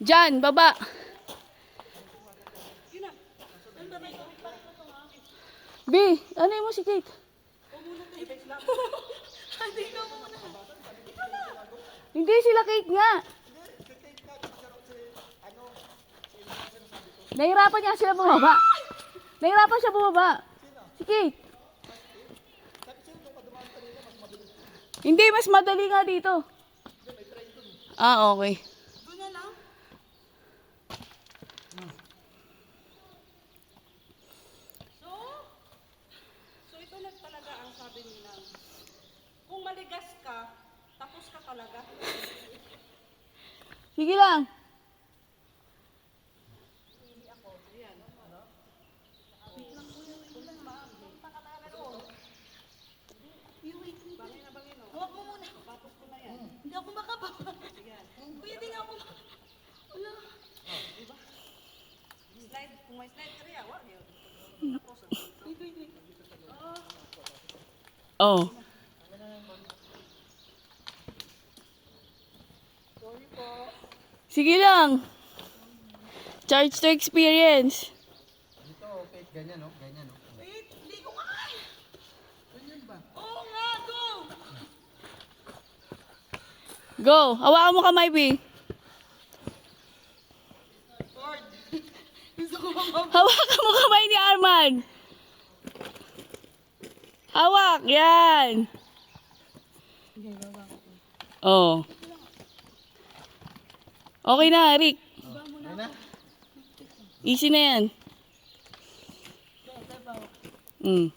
Diyan, baba. B, ano mo si Kate? Hindi sila Kate nga. Nahirapan niya sila bumaba. Nahirapan siya bumaba. Si Kate. Hindi, mas madali nga dito. Ah, okay. So ito lang talaga ang sabi nila. Kung maligas ka, tapos ka talaga. Sige lang. Huwag mo muna. Hindi ako makababa. Kuya, di nga ako. Wala. Slide. Kung may slide ka rin, wag yun. Oh. Sige lang. Charge to experience. Dito, okay, ganyan, no? Ganyan, no? Wait, hindi ko kaya. Oo nga, go! Go. Hawakan mo kamay, B. Hawakan mo kamay ni Arman. Hawak. Yan. Oh. Okay na, Rick. Ayun na? Easy na yan. Mm.